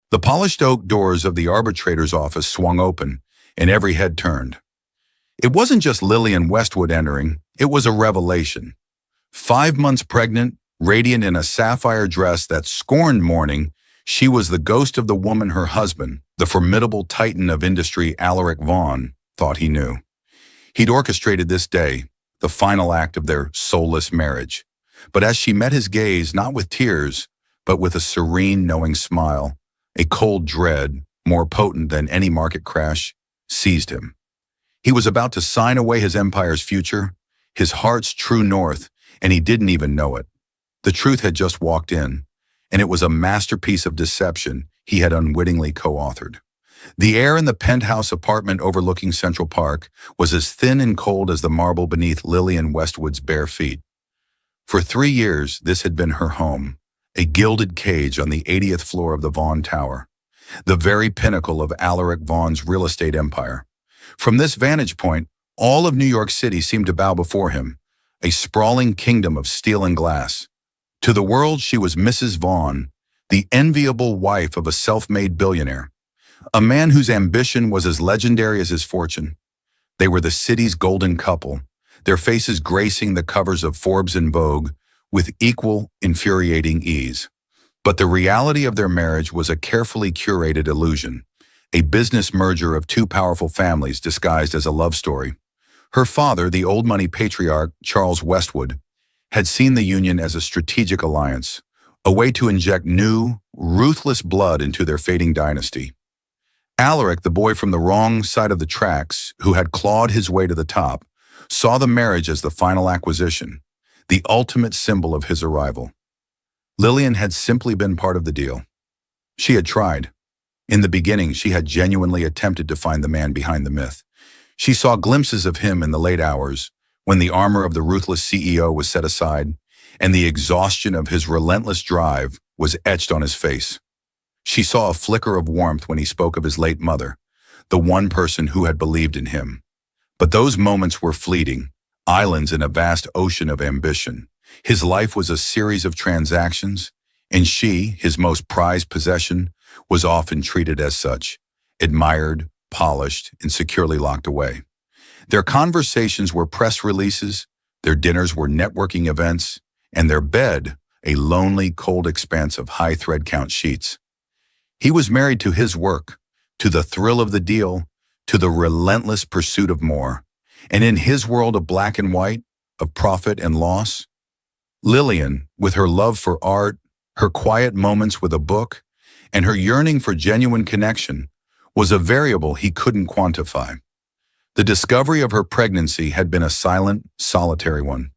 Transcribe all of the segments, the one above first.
The polished oak doors of the arbitrator's office swung open, and every head turned. It wasn't just Lillian Westwood entering, it was a revelation. 5 months pregnant, radiant in a sapphire dress that scorned mourning, she was the ghost of the woman her husband, the formidable titan of industry Alaric Vaughn, thought he knew. He'd orchestrated this day, the final act of their soulless marriage. But as she met his gaze, not with tears, but with a serene, knowing smile, a cold dread, more potent than any market crash, seized him. He was about to sign away his empire's future, his heart's true north, and he didn't even know it. The truth had just walked in, and it was a masterpiece of deception he had unwittingly co-authored. The air in the penthouse apartment overlooking Central Park was as thin and cold as the marble beneath Lillian Westwood's bare feet. For 3 years, this had been her home, a gilded cage on the 80th floor of the Vaughn Tower, the very pinnacle of Alaric Vaughn's real estate empire. From this vantage point, all of New York City seemed to bow before him, a sprawling kingdom of steel and glass. To the world, she was Mrs. Vaughn, the enviable wife of a self-made billionaire, a man whose ambition was as legendary as his fortune. They were the city's golden couple, their faces gracing the covers of Forbes and Vogue with equal, infuriating ease. But the reality of their marriage was a carefully curated illusion, a business merger of two powerful families disguised as a love story. Her father, the old-money patriarch Charles Westwood, had seen the union as a strategic alliance, a way to inject new, ruthless blood into their fading dynasty. Alaric, the boy from the wrong side of the tracks, who had clawed his way to the top, saw the marriage as the final acquisition, the ultimate symbol of his arrival. Lillian had simply been part of the deal. She had tried. In the beginning, she had genuinely attempted to find the man behind the myth. She saw glimpses of him in the late hours, when the armor of the ruthless CEO was set aside, and the exhaustion of his relentless drive was etched on his face. She saw a flicker of warmth when he spoke of his late mother, the one person who had believed in him. But those moments were fleeting, islands in a vast ocean of ambition. His life was a series of transactions, and she, his most prized possession, was often treated as such, admired, polished, and securely locked away. Their conversations were press releases, their dinners were networking events, and their bed, a lonely, cold expanse of high thread count sheets. He was married to his work, to the thrill of the deal, to the relentless pursuit of more. And in his world of black and white, of profit and loss, Lillian, with her love for art, her quiet moments with a book, and her yearning for genuine connection, was a variable he couldn't quantify. The discovery of her pregnancy had been a silent, solitary one.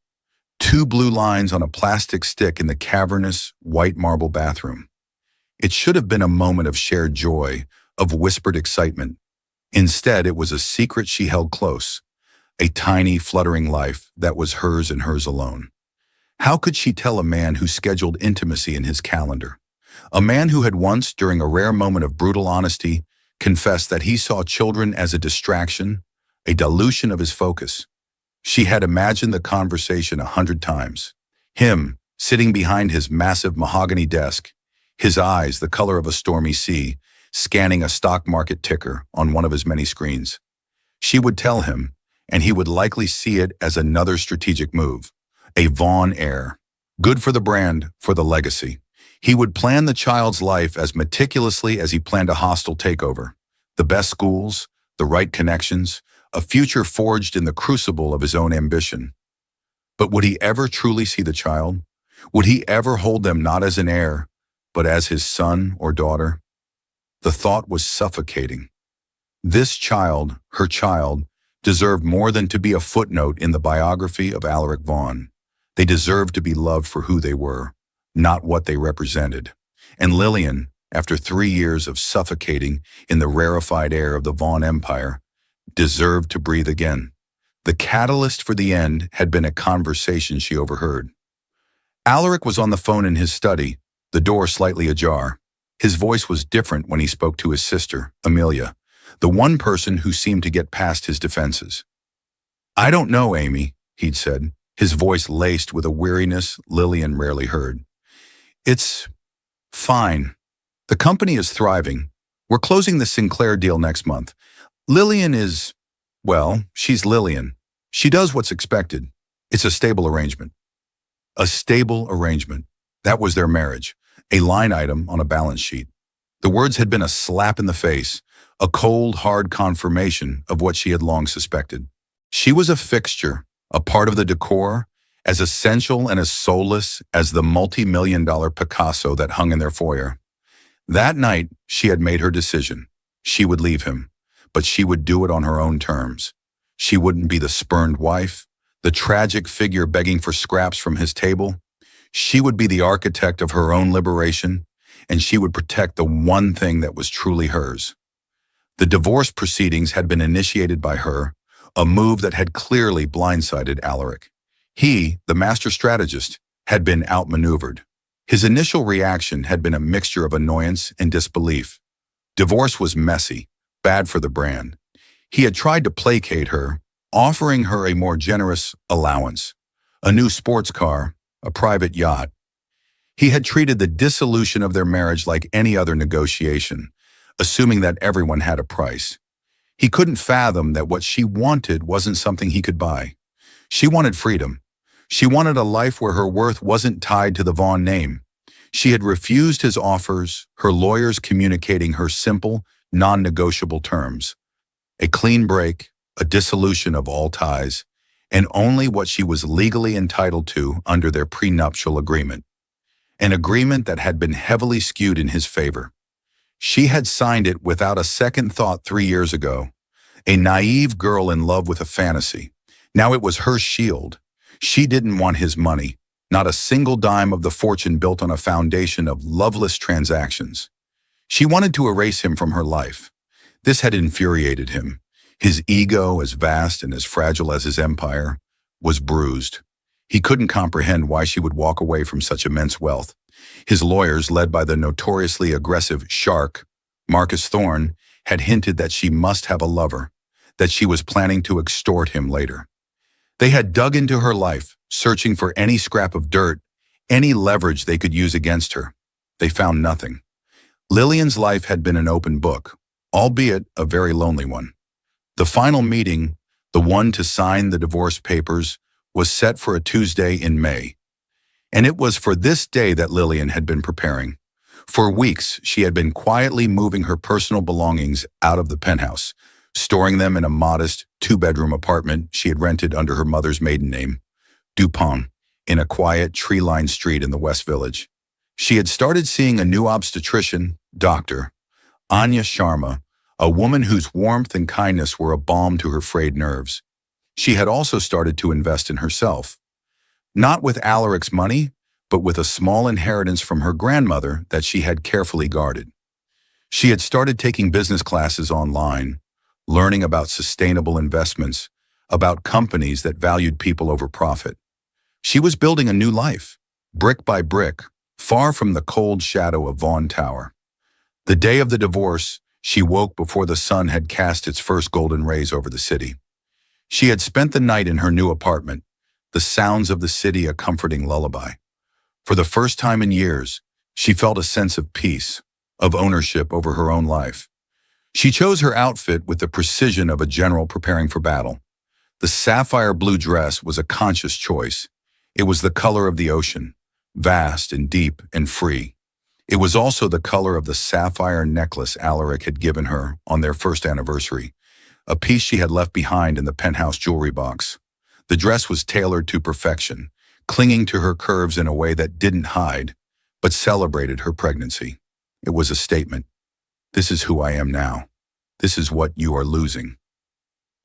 2 blue lines on a plastic stick in the cavernous, white marble bathroom. It should have been a moment of shared joy, of whispered excitement. Instead, it was a secret she held close, a tiny, fluttering life that was hers and hers alone. How could she tell a man who scheduled intimacy in his calendar? A man who had once, during a rare moment of brutal honesty, confessed that he saw children as a distraction, a dilution of his focus. She had imagined the conversation 100 times. Him, sitting behind his massive mahogany desk, his eyes the color of a stormy sea, scanning a stock market ticker on one of his many screens. She would tell him, and he would likely see it as another strategic move, a Vaughn heir. Good for the brand, for the legacy. He would plan the child's life as meticulously as he planned a hostile takeover. The best schools, the right connections, a future forged in the crucible of his own ambition. But would he ever truly see the child? Would he ever hold them not as an heir, but as his son or daughter? The thought was suffocating. This child, her child, deserved more than to be a footnote in the biography of Alaric Vaughn. They deserved to be loved for who they were, not what they represented. And Lillian, after 3 years of suffocating in the rarefied air of the Vaughn Empire, deserved to breathe again. The catalyst for the end had been a conversation she overheard. Alaric was on the phone in his study, the door slightly ajar. His voice was different when he spoke to his sister, Amelia, the one person who seemed to get past his defenses. "I don't know, Amy," he'd said, his voice laced with a weariness Lillian rarely heard. "It's fine. The company is thriving. We're closing the Sinclair deal next month. Lillian is, well, she's Lillian. She does what's expected. It's a stable arrangement. A stable arrangement. That was their marriage, a line item on a balance sheet. The words had been a slap in the face, a cold, hard confirmation of what she had long suspected. She was a fixture, a part of the decor, as essential and as soulless as the multi-million-dollar Picasso that hung in their foyer. That night, she had made her decision. She would leave him, but she would do it on her own terms. She wouldn't be the spurned wife, the tragic figure begging for scraps from his table. She would be the architect of her own liberation, and she would protect the one thing that was truly hers. The divorce proceedings had been initiated by her, a move that had clearly blindsided Alaric. He, the master strategist, had been outmaneuvered. His initial reaction had been a mixture of annoyance and disbelief. Divorce was messy, bad for the brand. He had tried to placate her, offering her a more generous allowance, a new sports car, a private yacht. He had treated the dissolution of their marriage like any other negotiation, assuming that everyone had a price. He couldn't fathom that what she wanted wasn't something he could buy. She wanted freedom. She wanted a life where her worth wasn't tied to the Vaughn name. She had refused his offers, her lawyers communicating her simple, non-negotiable terms. A clean break, a dissolution of all ties, and only what she was legally entitled to under their prenuptial agreement. An agreement that had been heavily skewed in his favor. She had signed it without a second thought 3 years ago. A naive girl in love with a fantasy. Now it was her shield. She didn't want his money, not a single dime of the fortune built on a foundation of loveless transactions. She wanted to erase him from her life. This had infuriated him. His ego, as vast and as fragile as his empire, was bruised. He couldn't comprehend why she would walk away from such immense wealth. His lawyers, led by the notoriously aggressive shark, Marcus Thorne, had hinted that she must have a lover, that she was planning to extort him later. They had dug into her life, searching for any scrap of dirt, any leverage they could use against her. They found nothing. Lillian's life had been an open book, albeit a very lonely one. The final meeting, the one to sign the divorce papers, was set for a Tuesday in May. And it was for this day that Lillian had been preparing. For weeks, she had been quietly moving her personal belongings out of the penthouse, storing them in a modest 2-bedroom apartment she had rented under her mother's maiden name, Dupont, in a quiet, tree-lined street in the West Village. She had started seeing a new obstetrician, doctor, Anya Sharma, a woman whose warmth and kindness were a balm to her frayed nerves. She had also started to invest in herself. Not with Alaric's money, but with a small inheritance from her grandmother that she had carefully guarded. She had started taking business classes online, learning about sustainable investments, about companies that valued people over profit. She was building a new life, brick by brick, far from the cold shadow of Vaughn Tower. The day of the divorce, she woke before the sun had cast its first golden rays over the city. She had spent the night in her new apartment, the sounds of the city a comforting lullaby. For the first time in years, she felt a sense of peace, of ownership over her own life. She chose her outfit with the precision of a general preparing for battle. The sapphire blue dress was a conscious choice. It was the color of the ocean, vast and deep and free. It was also the color of the sapphire necklace Alaric had given her on their first anniversary, a piece she had left behind in the penthouse jewelry box. The dress was tailored to perfection, clinging to her curves in a way that didn't hide, but celebrated her pregnancy. It was a statement. This is who I am now. This is what you are losing.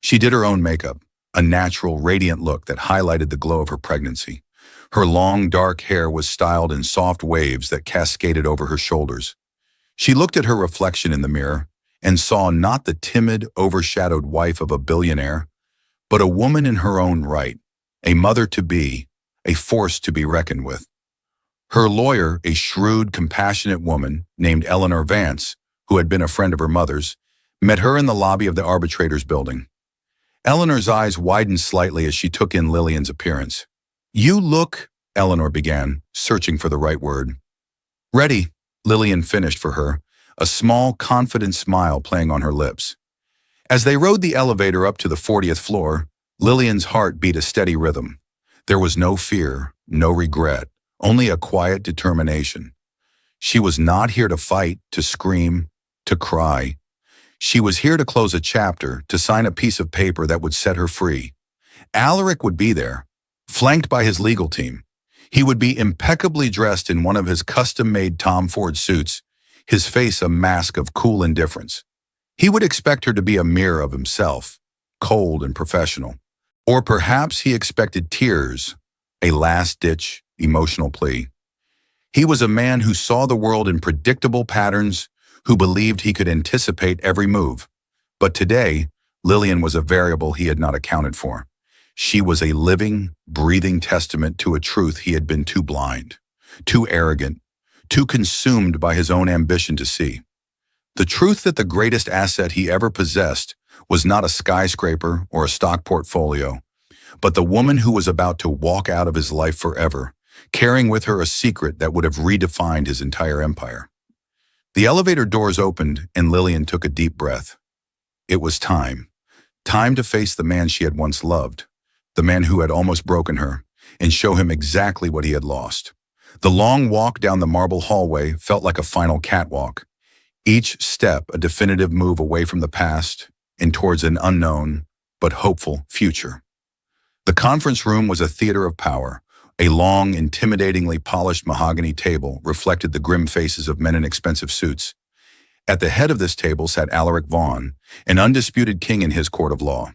She did her own makeup, a natural, radiant look that highlighted the glow of her pregnancy. Her long, dark hair was styled in soft waves that cascaded over her shoulders. She looked at her reflection in the mirror and saw not the timid, overshadowed wife of a billionaire, but a woman in her own right, a mother-to-be, a force to be reckoned with. Her lawyer, a shrewd, compassionate woman named Eleanor Vance, who had been a friend of her mother's, met her in the lobby of the arbitrators building. Eleanor's eyes widened slightly as she took in Lillian's appearance. "You look," Eleanor began, searching for the right word. "Ready," Lillian finished for her, a small, confident smile playing on her lips. As they rode the elevator up to the 40th floor, Lillian's heart beat a steady rhythm. There was no fear, no regret, only a quiet determination. She was not here to fight, to scream, to cry. She was here to close a chapter, to sign a piece of paper that would set her free. Alaric would be there, flanked by his legal team. He would be impeccably dressed in one of his custom-made Tom Ford suits, his face a mask of cool indifference. He would expect her to be a mirror of himself, cold and professional. Or perhaps he expected tears, a last-ditch, emotional plea. He was a man who saw the world in predictable patterns, who believed he could anticipate every move. But today, Lillian was a variable he had not accounted for. She was a living, breathing testament to a truth he had been too blind, too arrogant, too consumed by his own ambition to see. The truth that the greatest asset he ever possessed was not a skyscraper or a stock portfolio, but the woman who was about to walk out of his life forever, carrying with her a secret that would have redefined his entire empire. The elevator doors opened and Lillian took a deep breath. It was time. Time to face the man she had once loved, the man who had almost broken her, and show him exactly what he had lost. The long walk down the marble hallway felt like a final catwalk, each step a definitive move away from the past and towards an unknown but hopeful future. The conference room was a theater of power. A long, intimidatingly polished mahogany table reflected the grim faces of men in expensive suits. At the head of this table sat Alaric Vaughn, an undisputed king in his court of law.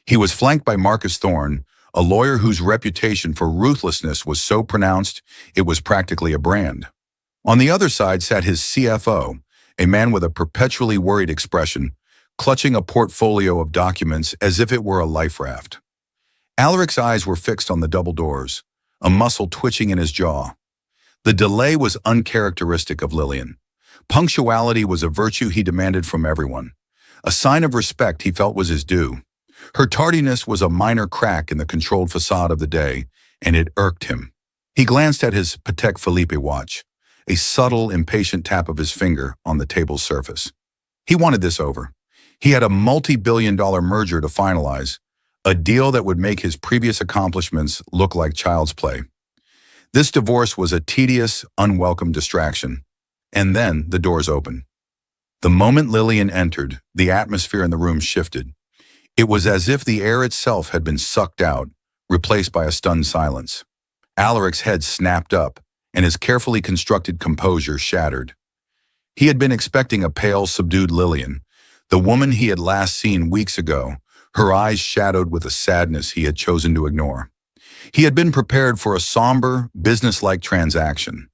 He was flanked by Marcus Thorne, a lawyer whose reputation for ruthlessness was so pronounced it was practically a brand. On the other side sat his CFO, a man with a perpetually worried expression, clutching a portfolio of documents as if it were a life raft. Alaric's eyes were fixed on the double doors, a muscle twitching in his jaw. The delay was uncharacteristic of Lillian. Punctuality was a virtue he demanded from everyone, a sign of respect he felt was his due. Her tardiness was a minor crack in the controlled facade of the day, and it irked him. He glanced at his Patek Philippe watch, a subtle, impatient tap of his finger on the table's surface. He wanted this over. He had a multi-billion-dollar merger to finalize, a deal that would make his previous accomplishments look like child's play. This divorce was a tedious, unwelcome distraction. And then the doors opened. The moment Lillian entered, the atmosphere in the room shifted. It was as if the air itself had been sucked out, replaced by a stunned silence. Alaric's head snapped up, and his carefully constructed composure shattered. He had been expecting a pale, subdued Lillian, the woman he had last seen weeks ago, her eyes shadowed with a sadness he had chosen to ignore. He had been prepared for a somber, businesslike transaction.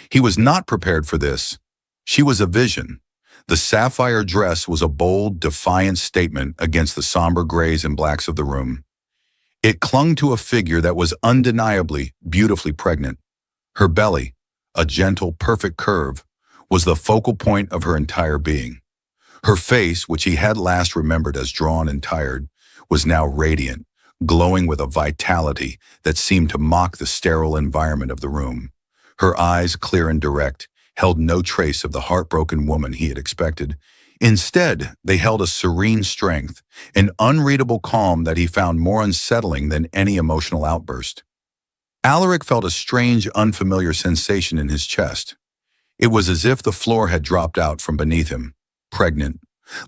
He was not prepared for this. She was a vision. The sapphire dress was a bold, defiant statement against the somber grays and blacks of the room. It clung to a figure that was undeniably, beautifully pregnant. Her belly, a gentle, perfect curve, was the focal point of her entire being. Her face, which he had last remembered as drawn and tired, was now radiant, glowing with a vitality that seemed to mock the sterile environment of the room. Her eyes, clear and direct, held no trace of the heartbroken woman he had expected. Instead, they held a serene strength, an unreadable calm that he found more unsettling than any emotional outburst. Alaric felt a strange, unfamiliar sensation in his chest. It was as if the floor had dropped out from beneath him. Pregnant.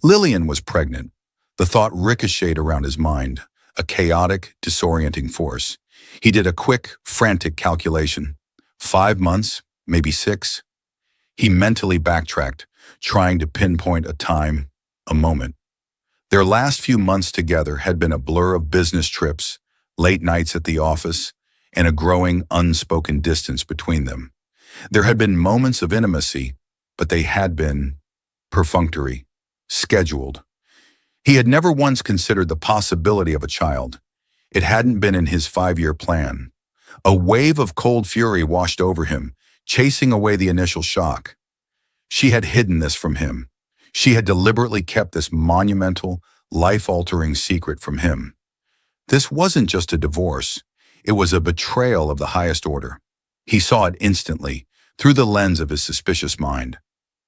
Lillian was pregnant. The thought ricocheted around his mind, a chaotic, disorienting force. He did a quick, frantic calculation. 5 months, maybe 6. He mentally backtracked, trying to pinpoint a time, a moment. Their last few months together had been a blur of business trips, late nights at the office, and a growing, unspoken distance between them. There had been moments of intimacy, but they had been perfunctory, scheduled. He had never once considered the possibility of a child. It hadn't been in his 5-year plan. A wave of cold fury washed over him, chasing away the initial shock. She had hidden this from him. She had deliberately kept this monumental, life-altering secret from him. This wasn't just a divorce. It was a betrayal of the highest order. He saw it instantly, through the lens of his suspicious mind.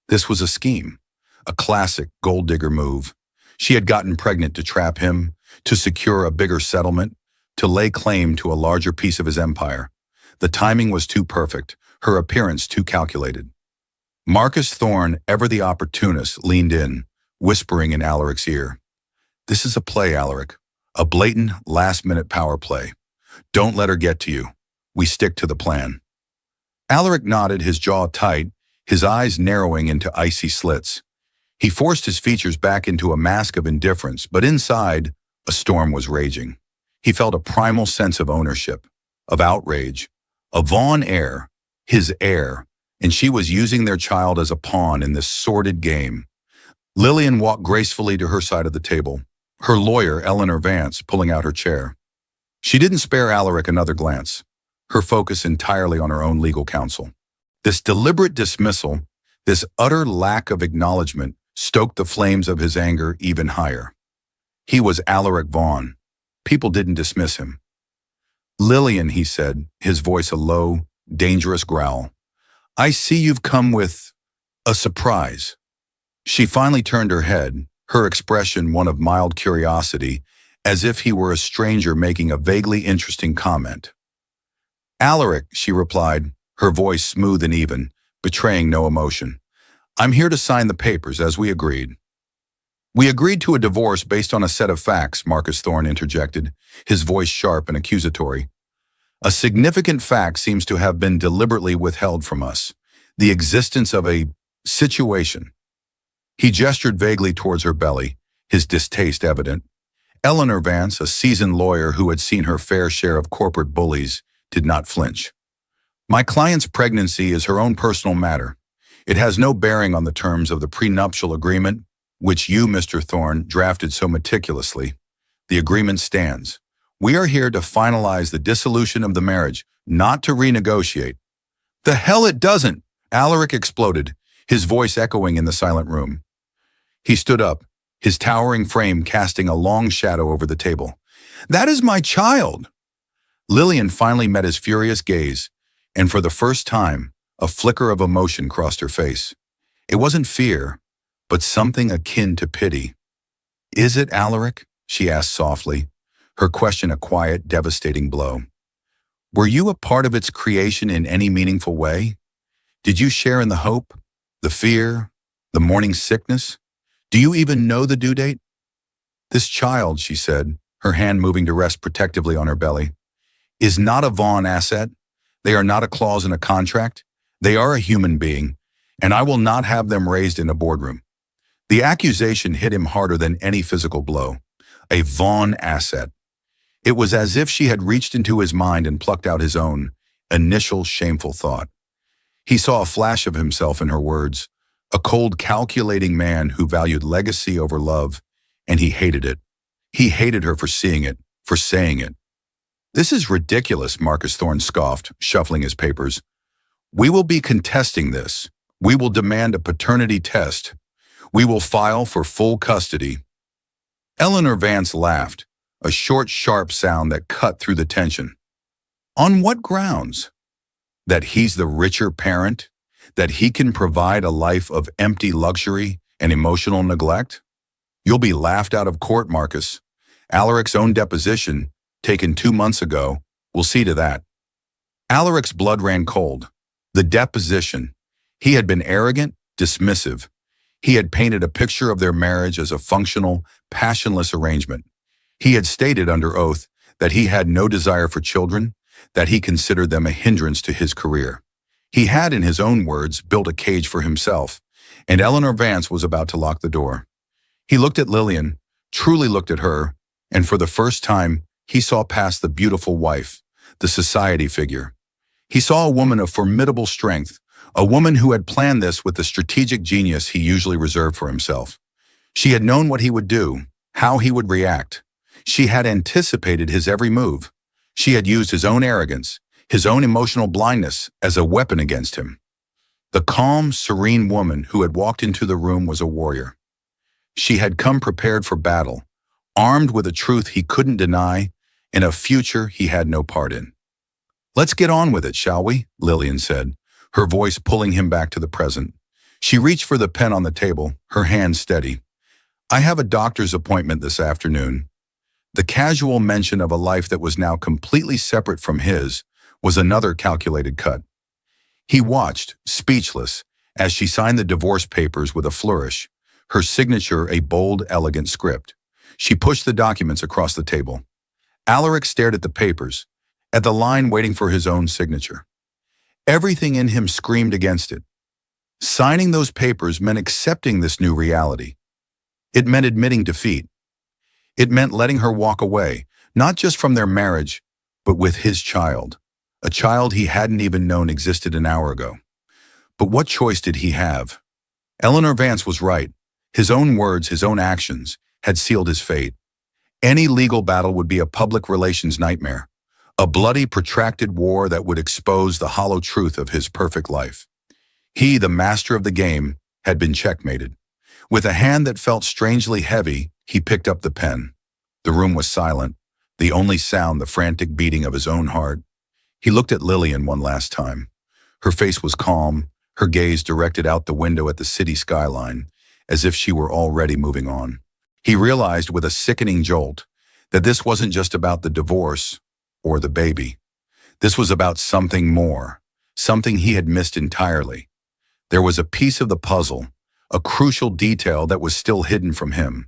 This was a scheme, a classic gold digger move. She had gotten pregnant to trap him, to secure a bigger settlement, to lay claim to a larger piece of his empire. The timing was too perfect, her appearance too calculated. Marcus Thorne, ever the opportunist, leaned in, whispering in Alaric's ear. "This is a play, Alaric. A blatant, last-minute power play. Don't let her get to you. We stick to the plan." Alaric nodded, his jaw tight, his eyes narrowing into icy slits. He forced his features back into a mask of indifference, but inside, a storm was raging. He felt a primal sense of ownership, of outrage. A Vaughn heir, his heir, and she was using their child as a pawn in this sordid game. Lillian walked gracefully to her side of the table, her lawyer, Eleanor Vance, pulling out her chair. She didn't spare Alaric another glance, her focus entirely on her own legal counsel. This deliberate dismissal, this utter lack of acknowledgement, stoked the flames of his anger even higher. He was Alaric Vaughn. People didn't dismiss him. "Lillian," he said, his voice a low, dangerous growl. "I see you've come with a surprise." She finally turned her head, her expression one of mild curiosity, as if he were a stranger making a vaguely interesting comment. "Alaric," she replied, her voice smooth and even, betraying no emotion. "I'm here to sign the papers, as we agreed." "We agreed to a divorce based on a set of facts," Marcus Thorne interjected, his voice sharp and accusatory. "A significant fact seems to have been deliberately withheld from us, the existence of a situation." He gestured vaguely towards her belly, his distaste evident. Eleanor Vance, a seasoned lawyer who had seen her fair share of corporate bullies, did not flinch. "My client's pregnancy is her own personal matter. It has no bearing on the terms of the prenuptial agreement, which you, Mr. Thorne, drafted so meticulously. The agreement stands. We are here to finalize the dissolution of the marriage, not to renegotiate." "The hell it doesn't!" Alaric exploded, his voice echoing in the silent room. He stood up, his towering frame casting a long shadow over the table. "That is my child!" Lillian finally met his furious gaze, and for the first time, a flicker of emotion crossed her face. It wasn't fear, but something akin to pity. "Is it, Alaric?" she asked softly, her question a quiet, devastating blow. "Were you a part of its creation in any meaningful way? Did you share in the hope, the fear, the morning sickness? Do you even know the due date?" "This child," she said, her hand moving to rest protectively on her belly, "is not a Vaughn asset. They are not a clause in a contract. They are a human being, and I will not have them raised in a boardroom." The accusation hit him harder than any physical blow. A Vaughn asset. It was as if she had reached into his mind and plucked out his own initial shameful thought. He saw a flash of himself in her words, a cold, calculating man who valued legacy over love, and he hated it. He hated her for seeing it, for saying it. "This is ridiculous," Marcus Thorne scoffed, shuffling his papers. "We will be contesting this. We will demand a paternity test. We will file for full custody." Eleanor Vance laughed, a short, sharp sound that cut through the tension. "On what grounds? That he's the richer parent? That he can provide a life of empty luxury and emotional neglect? You'll be laughed out of court, Marcus. Alaric's own deposition, taken 2 months ago, will see to that." Alaric's blood ran cold. The deposition. He had been arrogant, dismissive. He had painted a picture of their marriage as a functional, passionless arrangement. He had stated under oath that he had no desire for children, that he considered them a hindrance to his career. He had, in his own words, built a cage for himself, and Eleanor Vance was about to lock the door. He looked at Lillian, truly looked at her, and for the first time, he saw past the beautiful wife, the society figure. He saw a woman of formidable strength, a woman who had planned this with the strategic genius he usually reserved for himself. She had known what he would do, how he would react. She had anticipated his every move. She had used his own arrogance, his own emotional blindness as a weapon against him. The calm, serene woman who had walked into the room was a warrior. She had come prepared for battle, armed with a truth he couldn't deny and a future he had no part in. "Let's get on with it, shall we?" Lillian said, her voice pulling him back to the present. She reached for the pen on the table, her hand steady. "I have a doctor's appointment this afternoon." The casual mention of a life that was now completely separate from his was another calculated cut. He watched, speechless, as she signed the divorce papers with a flourish, her signature a bold, elegant script. She pushed the documents across the table. Alaric stared at the papers, at the line waiting for his own signature. Everything in him screamed against it. Signing those papers meant accepting this new reality. It meant admitting defeat. It meant letting her walk away, not just from their marriage, but with his child, a child he hadn't even known existed an hour ago. But what choice did he have? Eleanor Vance was right. His own words, his own actions, had sealed his fate. Any legal battle would be a public relations nightmare, a bloody, protracted war that would expose the hollow truth of his perfect life. He, the master of the game, had been checkmated. With a hand that felt strangely heavy, he picked up the pen. The room was silent, the only sound the frantic beating of his own heart. He looked at Lillian one last time. Her face was calm, her gaze directed out the window at the city skyline, as if she were already moving on. He realized with a sickening jolt that this wasn't just about the divorce or the baby. This was about something more, something he had missed entirely. There was a piece of the puzzle, a crucial detail that was still hidden from him.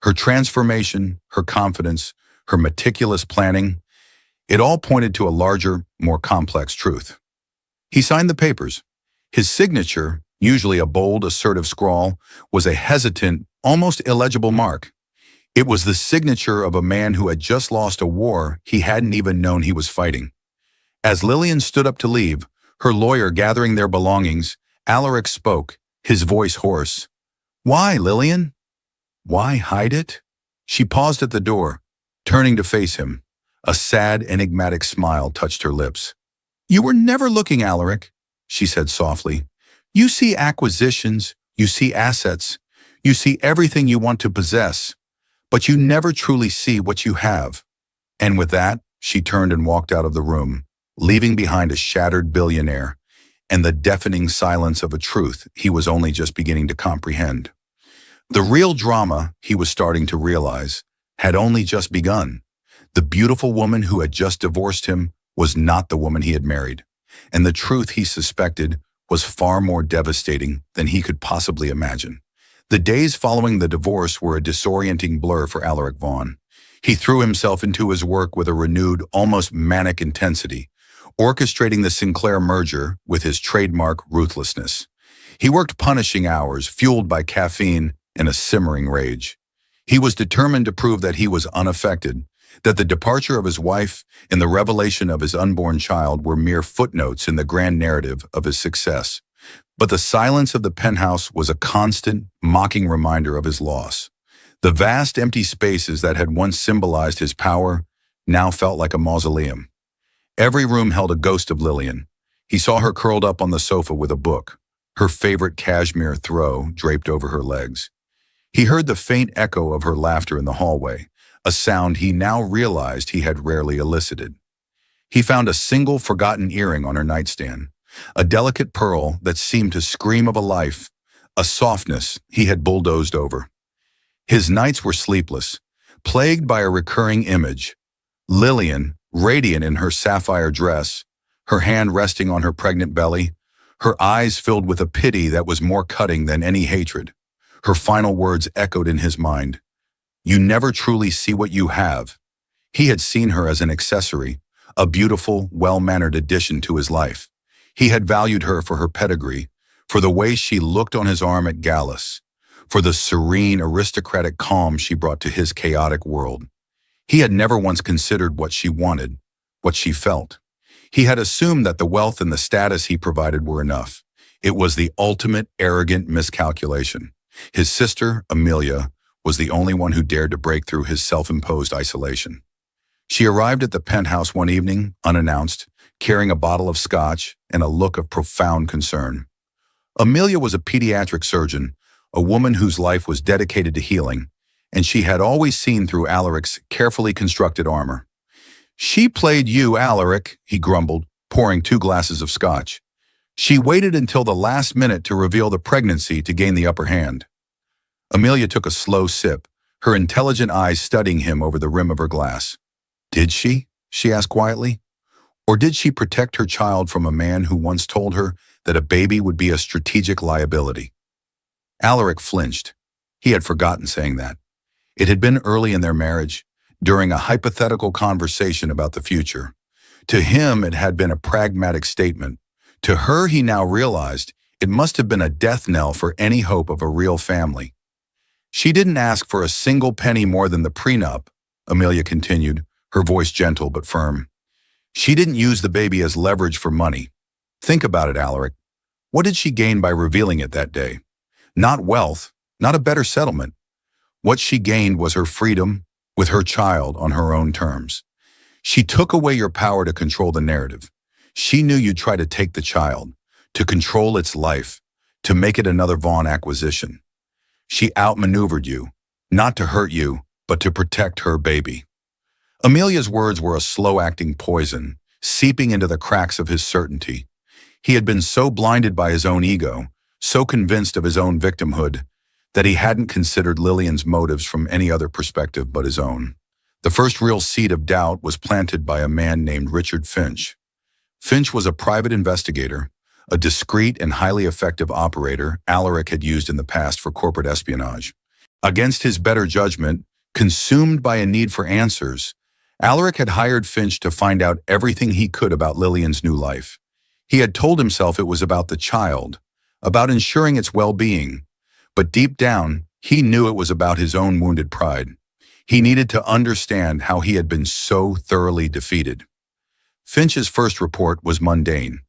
Her transformation, her confidence, her meticulous planning, it all pointed to a larger, more complex truth. He signed the papers. His signature, usually a bold, assertive scrawl, was a hesitant, almost illegible mark. It was the signature of a man who had just lost a war he hadn't even known he was fighting. As Lillian stood up to leave, her lawyer gathering their belongings, Alaric spoke, his voice hoarse. "Why, Lillian? Why hide it?" She paused at the door, turning to face him. A sad, enigmatic smile touched her lips. "You were never looking, Alaric," she said softly. "You see acquisitions, you see assets, you see everything you want to possess, but you never truly see what you have." And with that, she turned and walked out of the room, leaving behind a shattered billionaire and the deafening silence of a truth he was only just beginning to comprehend. The real drama, he was starting to realize, had only just begun. The beautiful woman who had just divorced him was not the woman he had married, and the truth he suspected was far more devastating than he could possibly imagine. The days following the divorce were a disorienting blur for Alaric Vaughn. He threw himself into his work with a renewed, almost manic intensity, orchestrating the Sinclair merger with his trademark ruthlessness. He worked punishing hours, fueled by caffeine and a simmering rage. He was determined to prove that he was unaffected, that the departure of his wife and the revelation of his unborn child were mere footnotes in the grand narrative of his success. But the silence of the penthouse was a constant, mocking reminder of his loss. The vast empty spaces that had once symbolized his power now felt like a mausoleum. Every room held a ghost of Lillian. He saw her curled up on the sofa with a book, her favorite cashmere throw draped over her legs. He heard the faint echo of her laughter in the hallway, a sound he now realized he had rarely elicited. He found a single forgotten earring on her nightstand, a delicate pearl that seemed to scream of a life, a softness he had bulldozed over. His nights were sleepless, plagued by a recurring image. Lillian, radiant in her sapphire dress, her hand resting on her pregnant belly, her eyes filled with a pity that was more cutting than any hatred. Her final words echoed in his mind. "You never truly see what you have." He had seen her as an accessory, a beautiful, well-mannered addition to his life. He had valued her for her pedigree, for the way she looked on his arm at Gallus, for the serene, aristocratic calm she brought to his chaotic world. He had never once considered what she wanted, what she felt. He had assumed that the wealth and the status he provided were enough. It was the ultimate arrogant miscalculation. His sister, Amelia, was the only one who dared to break through his self-imposed isolation. She arrived at the penthouse one evening, unannounced, carrying a bottle of scotch and a look of profound concern. Amelia was a pediatric surgeon, a woman whose life was dedicated to healing, and she had always seen through Alaric's carefully constructed armor. "She played you, Alaric," he grumbled, pouring 2 glasses of scotch. She waited until the last minute to reveal the pregnancy to gain the upper hand. Amelia took a slow sip, her intelligent eyes studying him over the rim of her glass. Did she? She asked quietly. Or did she protect her child from a man who once told her that a baby would be a strategic liability? Alaric flinched. He had forgotten saying that. It had been early in their marriage, during a hypothetical conversation about the future. To him, it had been a pragmatic statement. To her, he now realized, it must have been a death knell for any hope of a real family. She didn't ask for a single penny more than the prenup, Amelia continued, her voice gentle but firm. She didn't use the baby as leverage for money. Think about it, Alaric. What did she gain by revealing it that day? Not wealth, not a better settlement. What she gained was her freedom with her child on her own terms. She took away your power to control the narrative. She knew you'd try to take the child, to control its life, to make it another Vaughn acquisition. She outmaneuvered you, not to hurt you, but to protect her baby. Amelia's words were a slow-acting poison, seeping into the cracks of his certainty. He had been so blinded by his own ego, so convinced of his own victimhood, that he hadn't considered Lillian's motives from any other perspective but his own. The first real seed of doubt was planted by a man named Richard Finch. Finch was a private investigator, a discreet and highly effective operator Alaric had used in the past for corporate espionage. Against his better judgment, consumed by a need for answers, Alaric had hired Finch to find out everything he could about Lillian's new life. He had told himself it was about the child, about ensuring its well-being, but deep down, he knew it was about his own wounded pride. He needed to understand how he had been so thoroughly defeated. Finch's first report was mundane.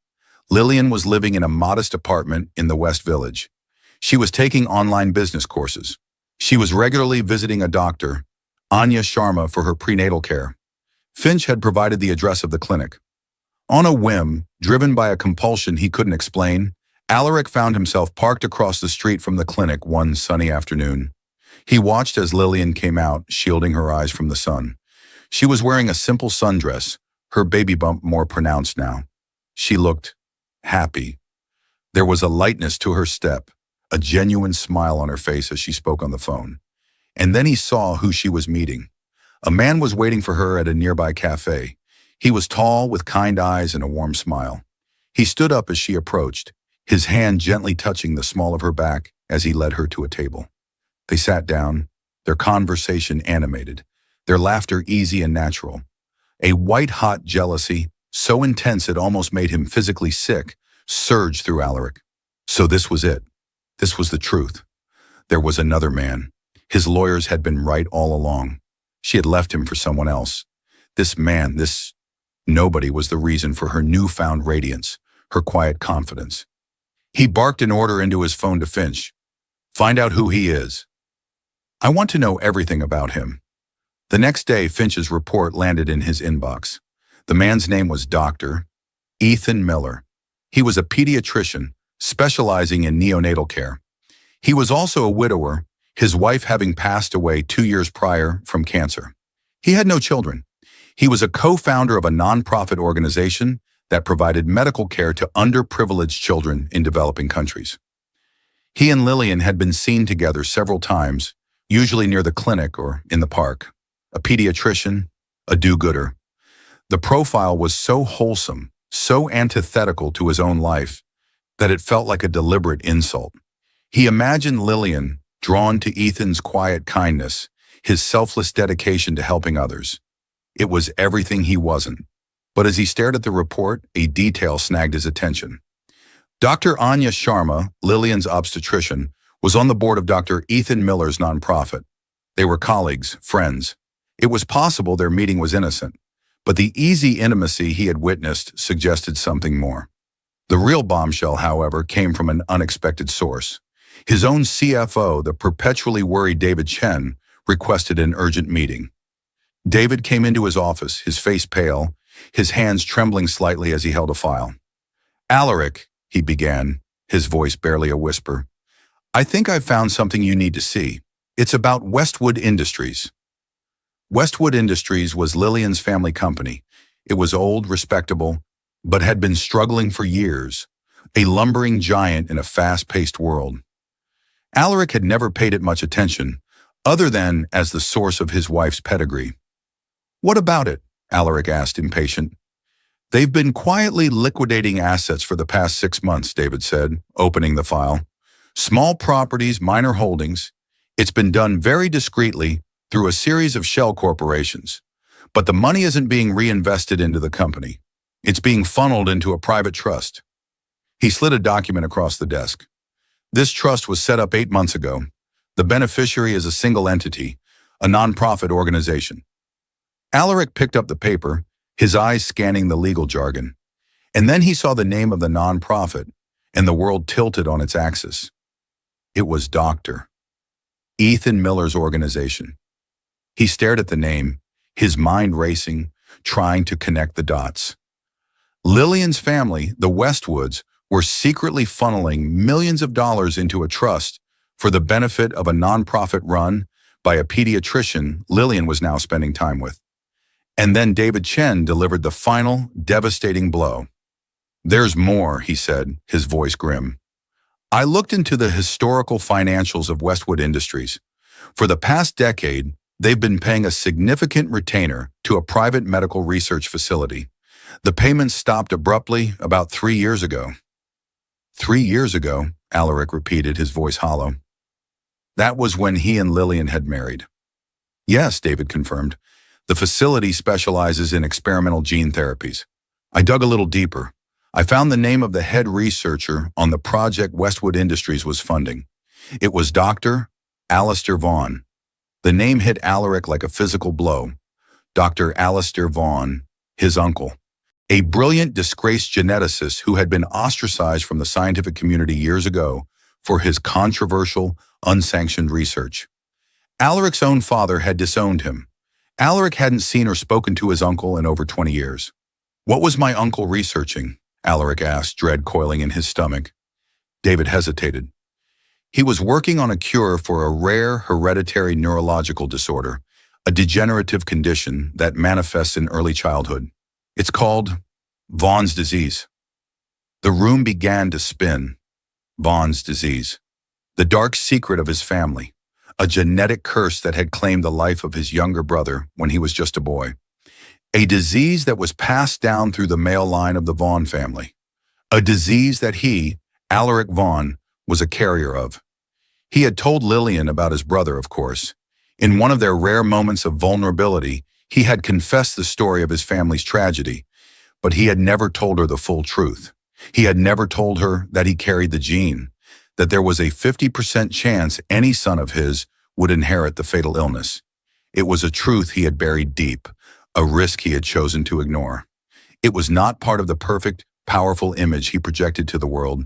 Lillian was living in a modest apartment in the West Village. She was taking online business courses. She was regularly visiting a doctor, Anya Sharma, for her prenatal care. Finch had provided the address of the clinic. On a whim, driven by a compulsion he couldn't explain, Alaric found himself parked across the street from the clinic one sunny afternoon. He watched as Lillian came out, shielding her eyes from the sun. She was wearing a simple sundress, her baby bump more pronounced now. She looked happy. There was a lightness to her step, a genuine smile on her face as she spoke on the phone. And then he saw who she was meeting. A man was waiting for her at a nearby cafe. He was tall, with kind eyes and a warm smile. He stood up as she approached, his hand gently touching the small of her back as he led her to a table. They sat down, their conversation animated, their laughter easy and natural. A white-hot jealousy, so intense it almost made him physically sick, surged through Alaric. So this was it. This was the truth. There was another man. His lawyers had been right all along. She had left him for someone else. This man, this nobody, was the reason for her newfound radiance, her quiet confidence. He barked an order into his phone to Finch. Find out who he is. I want to know everything about him. The next day, Finch's report landed in his inbox. The man's name was Dr. Ethan Miller. He was a pediatrician, specializing in neonatal care. He was also a widower, his wife having passed away 2 years prior from cancer. He had no children. He was a co-founder of a nonprofit organization that provided medical care to underprivileged children in developing countries. He and Lillian had been seen together several times, usually near the clinic or in the park. A pediatrician, a do-gooder. The profile was so wholesome, so antithetical to his own life, that it felt like a deliberate insult. He imagined Lillian, drawn to Ethan's quiet kindness, his selfless dedication to helping others. It was everything he wasn't. But as he stared at the report, a detail snagged his attention. Dr. Anya Sharma, Lillian's obstetrician, was on the board of Dr. Ethan Miller's nonprofit. They were colleagues, friends. It was possible their meeting was innocent, but the easy intimacy he had witnessed suggested something more. The real bombshell, however, came from an unexpected source. His own CFO, the perpetually worried David Chen, requested an urgent meeting. David came into his office, his face pale, his hands trembling slightly as he held a file. Alaric, he began, his voice barely a whisper, I think I've found something you need to see. It's about Westwood Industries. Westwood Industries was Lillian's family company. It was old, respectable, but had been struggling for years. a lumbering giant in a fast-paced world. Alaric had never paid it much attention, other than as the source of his wife's pedigree. "What about it?" Alaric asked, impatient. "They've been quietly liquidating assets for the past 6 months," David said, opening the file. "Small properties, minor holdings. It's been done very discreetly through a series of shell corporations. But the money isn't being reinvested into the company. It's being funneled into a private trust." He slid a document across the desk. "This trust was set up 8 months ago. The beneficiary is a single entity, a nonprofit organization." Alaric picked up the paper, his eyes scanning the legal jargon. And then he saw the name of the nonprofit, and the world tilted on its axis. It was Dr. Ethan Miller's organization. He stared at the name, his mind racing, trying to connect the dots. Lillian's family, the Westwoods, were secretly funneling millions of dollars into a trust for the benefit of a nonprofit run by a pediatrician Lillian was now spending time with. And then David Chen delivered the final, devastating blow. "There's more," he said, his voice grim. "I looked into the historical financials of Westwood Industries. For the past decade, they've been paying a significant retainer to a private medical research facility. The payments stopped abruptly about 3 years ago." 3 years ago, Alaric repeated, his voice hollow. "That was when he and Lillian had married." "Yes," David confirmed. "The facility specializes in experimental gene therapies. I dug a little deeper. I found the name of the head researcher on the project Westwood Industries was funding. It was Dr. Alistair Vaughn." The name hit Alaric like a physical blow. Dr. Alistair Vaughn, his uncle. A brilliant, disgraced geneticist who had been ostracized from the scientific community years ago for his controversial, unsanctioned research. Alaric's own father had disowned him. Alaric hadn't seen or spoken to his uncle in over 20 years. "What was my uncle researching?" Alaric asked, dread coiling in his stomach. David hesitated. "He was working on a cure for a rare hereditary neurological disorder, a degenerative condition that manifests in early childhood. It's called Vaughn's disease." The room began to spin. Vaughn's disease. The dark secret of his family. A genetic curse that had claimed the life of his younger brother when he was just a boy. A disease that was passed down through the male line of the Vaughn family. A disease that he, Alaric Vaughn, was a carrier of. He had told Lillian about his brother, of course. In one of their rare moments of vulnerability, he had confessed the story of his family's tragedy, but he had never told her the full truth. He had never told her that he carried the gene, that there was a 50% chance any son of his would inherit the fatal illness. It was a truth he had buried deep, a risk he had chosen to ignore. It was not part of the perfect, powerful image he projected to the world,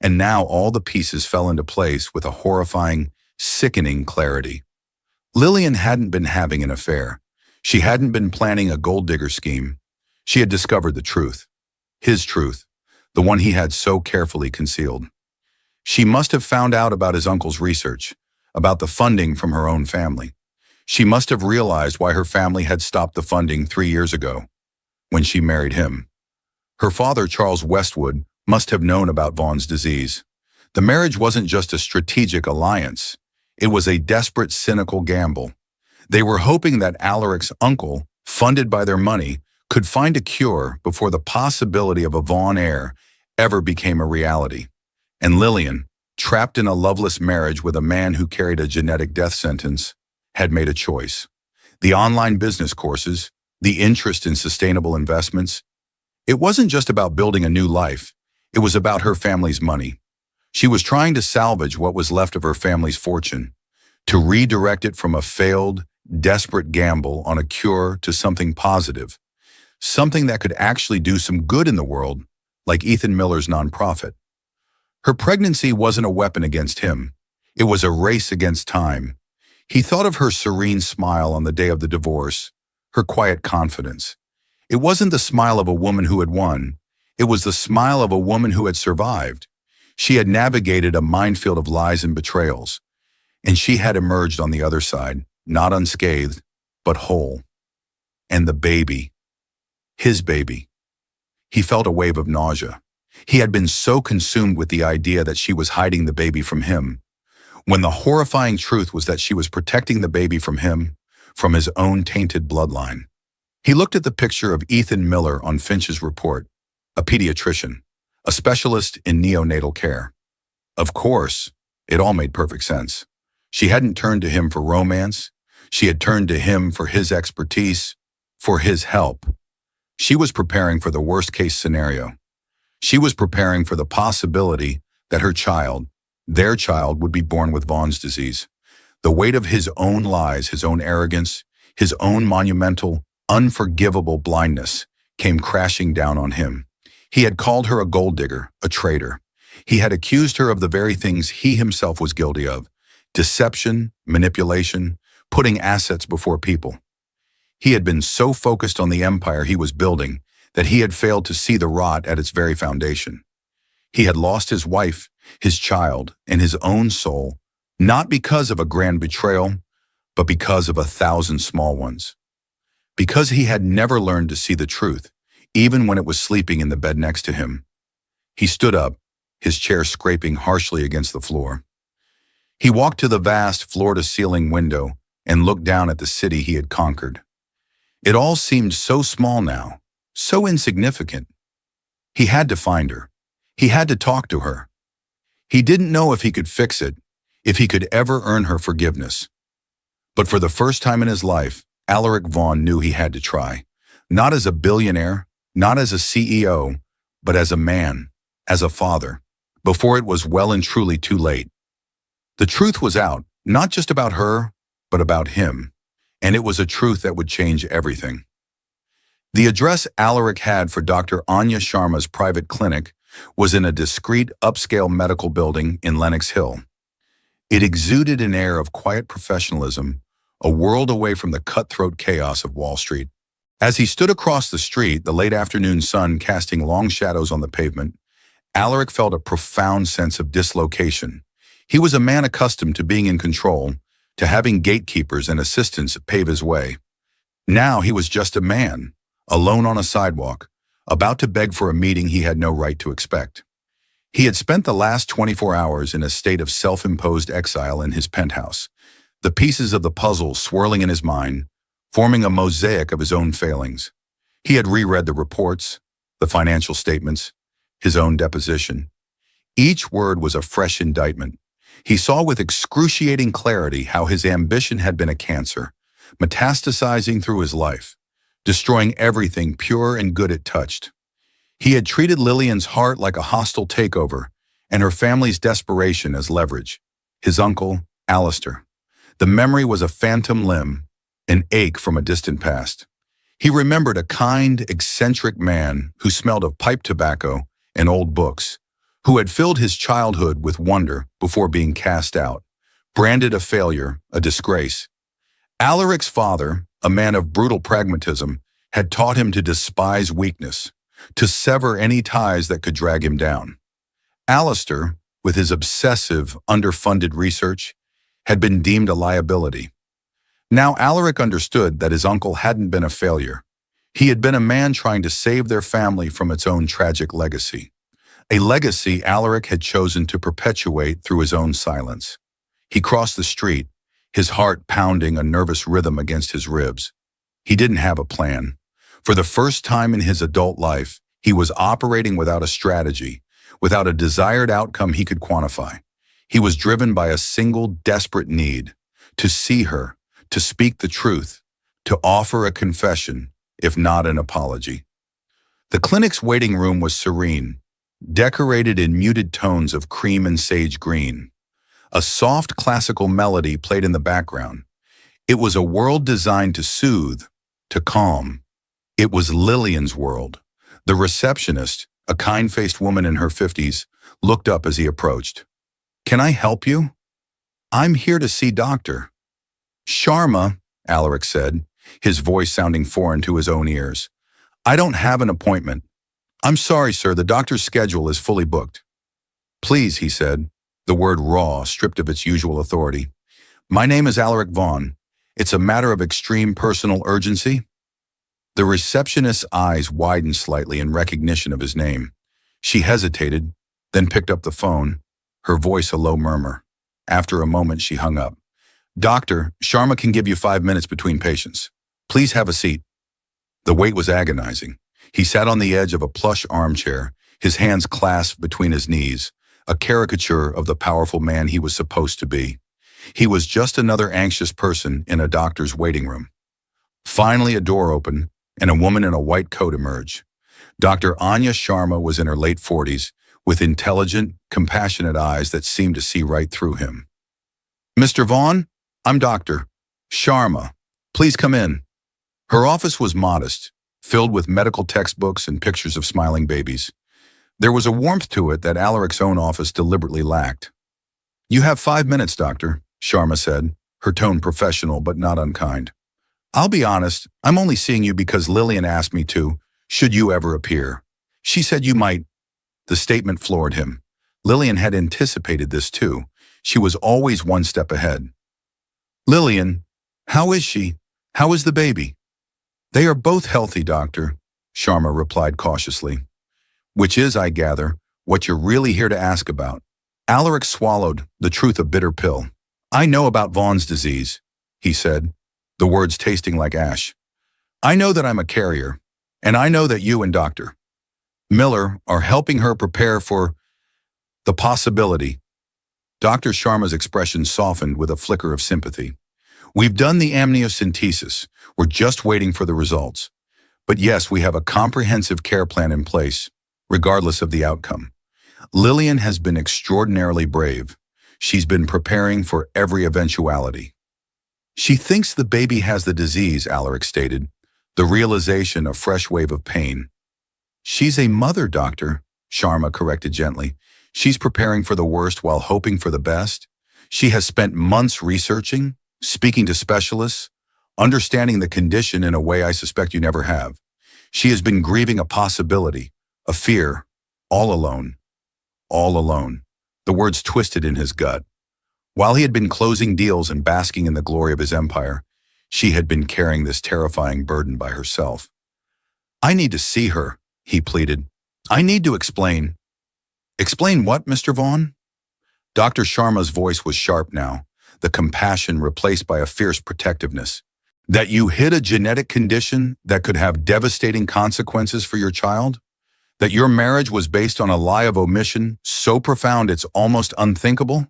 and now all the pieces fell into place with a horrifying, sickening clarity. Lillian hadn't been having an affair. She hadn't been planning a gold digger scheme. She had discovered the truth. His truth, the one he had so carefully concealed. She must have found out about his uncle's research, about the funding from her own family. She must have realized why her family had stopped the funding 3 years ago, when she married him. Her father, Charles Westwood, must have known about Vaughn's disease. The marriage wasn't just a strategic alliance. It was a desperate, cynical gamble. They were hoping that Alaric's uncle, funded by their money, could find a cure before the possibility of a Vaughn heir ever became a reality. And Lillian, trapped in a loveless marriage with a man who carried a genetic death sentence, had made a choice. The online business courses, the interest in sustainable investments. It wasn't just about building a new life. It was about her family's money. She was trying to salvage what was left of her family's fortune, to redirect it from a failed, desperate gamble on a cure to something positive, something that could actually do some good in the world, like Ethan Miller's nonprofit. Her pregnancy wasn't a weapon against him. It was a race against time. He thought of her serene smile on the day of the divorce, her quiet confidence. It wasn't the smile of a woman who had won. It was the smile of a woman who had survived. She had navigated a minefield of lies and betrayals, and she had emerged on the other side, not unscathed, but whole. And the baby. His baby. He felt a wave of nausea. He had been so consumed with the idea that she was hiding the baby from him, when the horrifying truth was that she was protecting the baby from him, from his own tainted bloodline. He looked at the picture of Ethan Miller on Finch's report, a pediatrician, a specialist in neonatal care. Of course, it all made perfect sense. She hadn't turned to him for romance. She had turned to him for his expertise, for his help. She was preparing for the worst-case scenario. She was preparing for the possibility that her child, their child, would be born with Vaughn's disease. The weight of his own lies, his own arrogance, his own monumental, unforgivable blindness came crashing down on him. He had called her a gold digger, a traitor. He had accused her of the very things he himself was guilty of: deception, manipulation, putting assets before people. He had been so focused on the empire he was building that he had failed to see the rot at its very foundation. He had lost his wife, his child, and his own soul, not because of a grand betrayal, but because of 1,000 small ones. Because he had never learned to see the truth, even when it was sleeping in the bed next to him. He stood up, his chair scraping harshly against the floor. He walked to the vast floor-to-ceiling window and looked down at the city he had conquered. It all seemed so small now, so insignificant. He had to find her. He had to talk to her. He didn't know if he could fix it, if he could ever earn her forgiveness. But for the first time in his life, Alaric Vaughn knew he had to try. Not as a billionaire, not as a CEO, but as a man, as a father, before it was well and truly too late. The truth was out, not just about her, but about him, and it was a truth that would change everything. The address Alaric had for Dr. Anya Sharma's private clinic was in a discreet, upscale medical building in Lenox Hill. It exuded an air of quiet professionalism, a world away from the cutthroat chaos of Wall Street. As he stood across the street, the late afternoon sun casting long shadows on the pavement, Alaric felt a profound sense of dislocation. He was a man accustomed to being in control, to having gatekeepers and assistants pave his way. Now he was just a man, alone on a sidewalk, about to beg for a meeting he had no right to expect. He had spent the last 24 hours in a state of self-imposed exile in his penthouse, the pieces of the puzzle swirling in his mind, forming a mosaic of his own failings. He had reread the reports, the financial statements, his own deposition. Each word was a fresh indictment. He saw with excruciating clarity how his ambition had been a cancer, metastasizing through his life, destroying everything pure and good it touched. He had treated Lillian's heart like a hostile takeover, and her family's desperation as leverage. His uncle, Alistair. The memory was a phantom limb, an ache from a distant past. He remembered a kind, eccentric man who smelled of pipe tobacco and old books, who had filled his childhood with wonder before being cast out, branded a failure, a disgrace. Alaric's father, a man of brutal pragmatism, had taught him to despise weakness, to sever any ties that could drag him down. Alistair, with his obsessive, underfunded research, had been deemed a liability. Now Alaric understood that his uncle hadn't been a failure. He had been a man trying to save their family from its own tragic legacy. A legacy Alaric had chosen to perpetuate through his own silence. He crossed the street, his heart pounding a nervous rhythm against his ribs. He didn't have a plan. For the first time in his adult life, he was operating without a strategy, without a desired outcome he could quantify. He was driven by a single desperate need: to see her, to speak the truth, to offer a confession, if not an apology. The clinic's waiting room was serene, decorated in muted tones of cream and sage green. A soft classical melody played in the background. It was a world designed to soothe, to calm. It was Lillian's world. The receptionist, a kind-faced woman in her 50s, looked up as he approached. "Can I help you?" "I'm here to see Dr. Sharma," Alaric said, his voice sounding foreign to his own ears. "I don't have an appointment." "I'm sorry, sir, the doctor's schedule is fully booked." "Please," he said, the word raw, stripped of its usual authority. "My name is Alaric Vaughn. It's a matter of extreme personal urgency." The receptionist's eyes widened slightly in recognition of his name. She hesitated, then picked up the phone, her voice a low murmur. After a moment, she hung up. Doctor, Sharma can give you 5 minutes between patients. Please have a seat. The wait was agonizing. He sat on the edge of a plush armchair, his hands clasped between his knees, a caricature of the powerful man he was supposed to be. He was just another anxious person in a doctor's waiting room. Finally, a door opened, and a woman in a white coat emerged. Dr. Anya Sharma was in her late 40s, with intelligent, compassionate eyes that seemed to see right through him. Mr. Vaughn, I'm Dr. Sharma. Please come in. Her office was modest, filled with medical textbooks and pictures of smiling babies. There was a warmth to it that Alaric's own office deliberately lacked. You have 5 minutes, Doctor, Sharma said, her tone professional but not unkind. I'll be honest, I'm only seeing you because Lillian asked me to, should you ever appear. She said you might. The statement floored him. Lillian had anticipated this too. She was always one step ahead. Lillian, how is she? How is the baby? They are both healthy, Doctor, Sharma replied cautiously. Which is, I gather, what you're really here to ask about. Alaric swallowed the truth a bitter pill. I know about Vaughn's disease, he said, the words tasting like ash. I know that I'm a carrier, and I know that you and Dr. Miller are helping her prepare for the possibility. Dr. Sharma's expression softened with a flicker of sympathy. We've done the amniocentesis. We're just waiting for the results. But yes, we have a comprehensive care plan in place, regardless of the outcome. Lillian has been extraordinarily brave. She's been preparing for every eventuality. She thinks the baby has the disease, Alaric stated, the realization a fresh wave of pain. She's a mother, Doctor, Sharma corrected gently. She's preparing for the worst while hoping for the best. She has spent months researching, speaking to specialists, understanding the condition in a way I suspect you never have. She has been grieving a possibility, a fear, all alone. All alone. The words twisted in his gut. While he had been closing deals and basking in the glory of his empire, she had been carrying this terrifying burden by herself. I need to see her, he pleaded. I need to explain. Explain what, Mr. Vaughn? Dr. Sharma's voice was sharp now, the compassion replaced by a fierce protectiveness. That you hid a genetic condition that could have devastating consequences for your child? That your marriage was based on a lie of omission so profound it's almost unthinkable?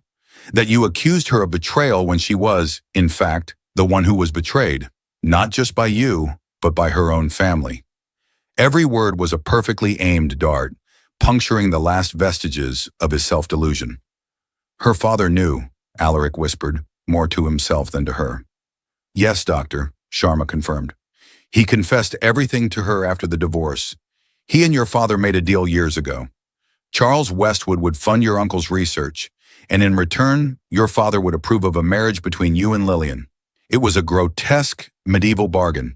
That you accused her of betrayal when she was, in fact, the one who was betrayed, not just by you, but by her own family. Every word was a perfectly aimed dart, puncturing the last vestiges of his self-delusion. Her father knew, Alaric whispered, more to himself than to her. Yes, Doctor, Sharma confirmed. He confessed everything to her after the divorce. He and your father made a deal years ago. Charles Westwood would fund your uncle's research, and in return, your father would approve of a marriage between you and Lillian. It was a grotesque medieval bargain.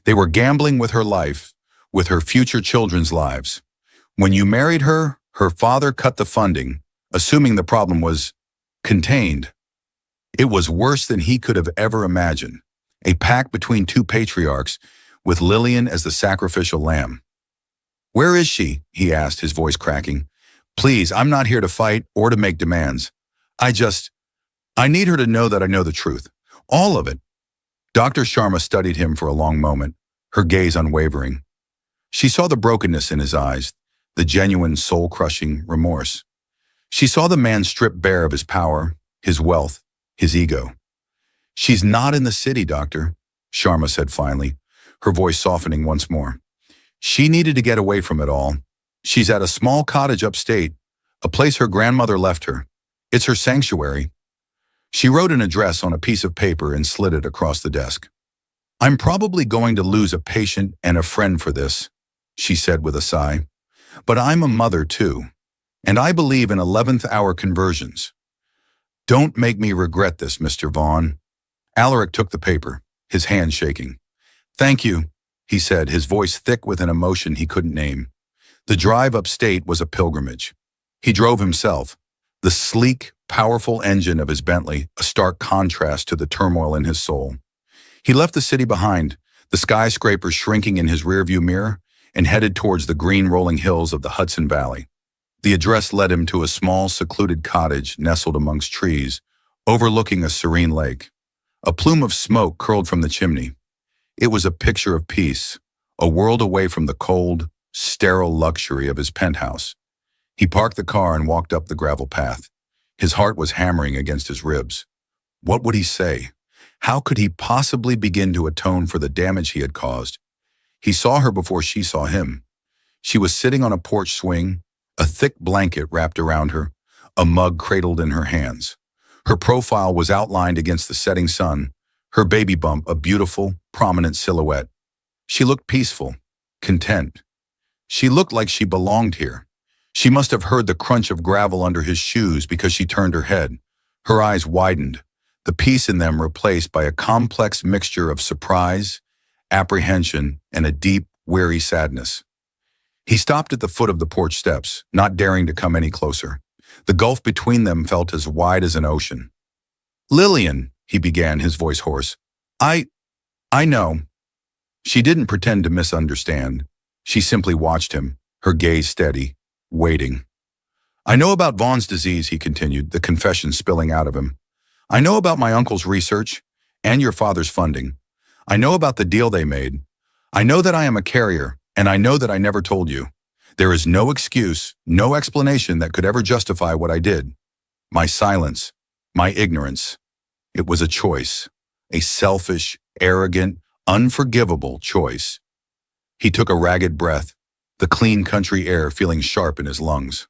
They were gambling with her life, with her future children's lives. When you married her, her father cut the funding, assuming the problem was contained. It was worse than he could have ever imagined, a pact between two patriarchs, with Lillian as the sacrificial lamb. Where is she? He asked, his voice cracking. Please, I'm not here to fight or to make demands. I need her to know that I know the truth. All of it. Dr. Sharma studied him for a long moment, her gaze unwavering. She saw the brokenness in his eyes, the genuine soul-crushing remorse. She saw the man stripped bare of his power, his wealth, his ego. She's not in the city, Doctor, Sharma said finally, her voice softening once more. She needed to get away from it all. She's at a small cottage upstate, a place her grandmother left her. It's her sanctuary. She wrote an address on a piece of paper and slid it across the desk. I'm probably going to lose a patient and a friend for this, she said with a sigh. But I'm a mother too, and I believe in 11th hour conversions. Don't make me regret this, Mr. Vaughn. Alaric took the paper, his hand shaking. Thank you, he said, his voice thick with an emotion he couldn't name. The drive upstate was a pilgrimage. He drove himself, the sleek, powerful engine of his Bentley, a stark contrast to the turmoil in his soul. He left the city behind, the skyscrapers shrinking in his rearview mirror, and headed towards the green rolling hills of the Hudson Valley. The address led him to a small, secluded cottage nestled amongst trees, overlooking a serene lake. A plume of smoke curled from the chimney. It was a picture of peace, a world away from the cold, sterile luxury of his penthouse. He parked the car and walked up the gravel path. His heart was hammering against his ribs. What would he say? How could he possibly begin to atone for the damage he had caused? He saw her before she saw him. She was sitting on a porch swing, a thick blanket wrapped around her, a mug cradled in her hands. Her profile was outlined against the setting sun, her baby bump a beautiful, prominent silhouette. She looked peaceful, content. She looked like she belonged here. She must have heard the crunch of gravel under his shoes because she turned her head. Her eyes widened, the peace in them replaced by a complex mixture of surprise, apprehension, and a deep, weary sadness. He stopped at the foot of the porch steps, not daring to come any closer. The gulf between them felt as wide as an ocean. "Lillian," he began, his voice hoarse. I know." She didn't pretend to misunderstand. She simply watched him, her gaze steady, waiting. "I know about Vaughn's disease," he continued, the confession spilling out of him. "I know about my uncle's research and your father's funding. I know about the deal they made. I know that I am a carrier, and I know that I never told you. There is no excuse, no explanation that could ever justify what I did. My silence, my ignorance. It was a choice, a selfish, arrogant, unforgivable choice." He took a ragged breath, the clean country air feeling sharp in his lungs.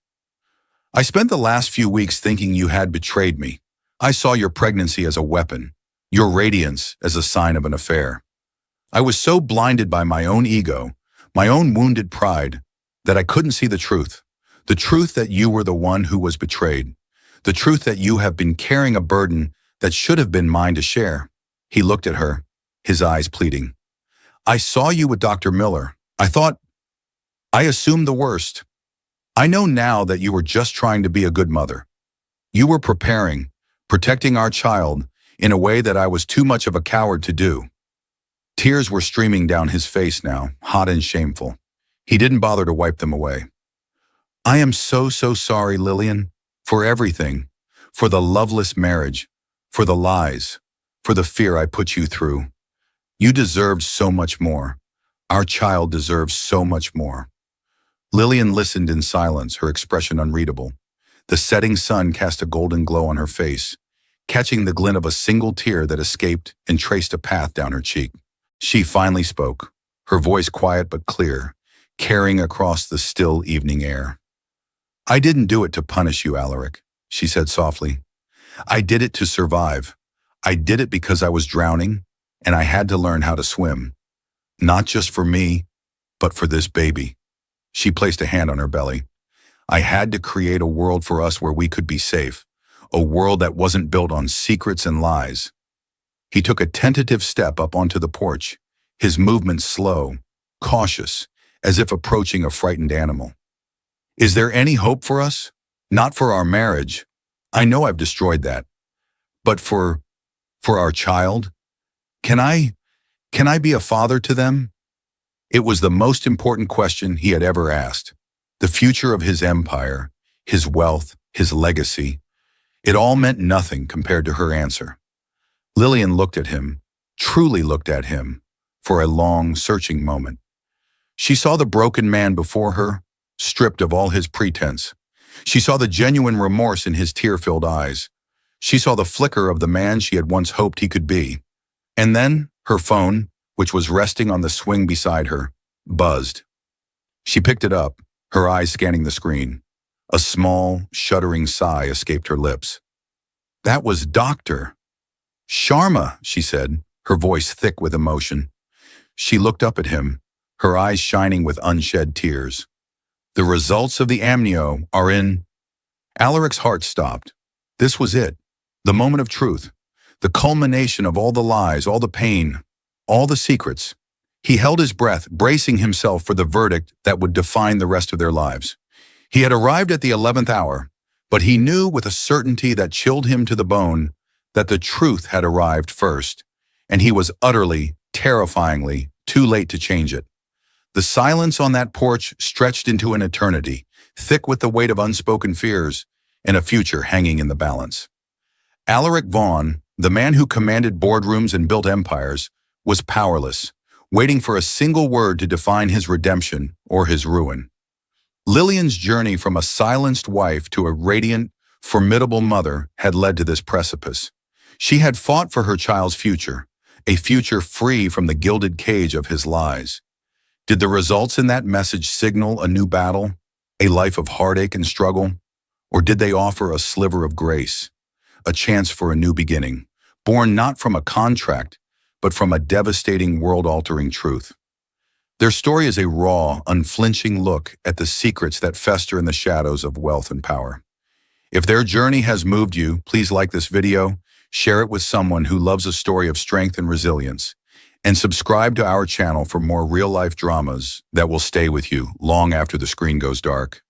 "I spent the last few weeks thinking you had betrayed me. I saw your pregnancy as a weapon, your radiance as a sign of an affair. I was so blinded by my own ego, my own wounded pride, that I couldn't see the truth that you were the one who was betrayed, the truth that you have been carrying a burden that should have been mine to share." He looked at her, his eyes pleading. "I saw you with Dr. Miller. I assumed the worst. I know now that you were just trying to be a good mother. You were preparing, protecting our child in a way that I was too much of a coward to do." Tears were streaming down his face now, hot and shameful. He didn't bother to wipe them away. "I am so sorry, Lillian, for everything, for the loveless marriage, for the lies, for the fear I put you through. You deserved so much more. Our child deserves so much more." Lillian listened in silence, her expression unreadable. The setting sun cast a golden glow on her face, catching the glint of a single tear that escaped and traced a path down her cheek. She finally spoke, her voice quiet but clear, carrying across the still evening air. "I didn't do it to punish you, Alaric," she said softly. "I did it to survive. I did it because I was drowning, and I had to learn how to swim. Not just for me, but for this baby." She placed a hand on her belly. "I had to create a world for us where we could be safe, a world that wasn't built on secrets and lies." He took a tentative step up onto the porch, his movements slow, cautious, as if approaching a frightened animal. "Is there any hope for us? Not for our marriage. I know I've destroyed that. But for our child? Can I be a father to them?" It was the most important question he had ever asked. The future of his empire, his wealth, his legacy. It all meant nothing compared to her answer. Lillian looked at him, truly looked at him, for a long, searching moment. She saw the broken man before her, stripped of all his pretense. She saw the genuine remorse in his tear-filled eyes. She saw the flicker of the man she had once hoped he could be. And then her phone, which was resting on the swing beside her, buzzed. She picked it up, her eyes scanning the screen. A small, shuddering sigh escaped her lips. "That was Dr. Sharma," she said, her voice thick with emotion. She looked up at him, her eyes shining with unshed tears. "The results of the amnio are in." Alaric's heart stopped. This was it, the moment of truth, the culmination of all the lies, all the pain, all the secrets. He held his breath, bracing himself for the verdict that would define the rest of their lives. He had arrived at the 11th hour, but he knew with a certainty that chilled him to the bone that the truth had arrived first, and he was utterly, terrifyingly, too late to change it. The silence on that porch stretched into an eternity, thick with the weight of unspoken fears and a future hanging in the balance. Alaric Vaughn, the man who commanded boardrooms and built empires, was powerless, waiting for a single word to define his redemption or his ruin. Lillian's journey from a silenced wife to a radiant, formidable mother had led to this precipice. She had fought for her child's future, a future free from the gilded cage of his lies. Did the results in that message signal a new battle, a life of heartache and struggle? Or did they offer a sliver of grace, a chance for a new beginning, born not from a contract, but from a devastating world-altering truth? Their story is a raw, unflinching look at the secrets that fester in the shadows of wealth and power. If their journey has moved you, please like this video, share it with someone who loves a story of strength and resilience, and subscribe to our channel for more real-life dramas that will stay with you long after the screen goes dark.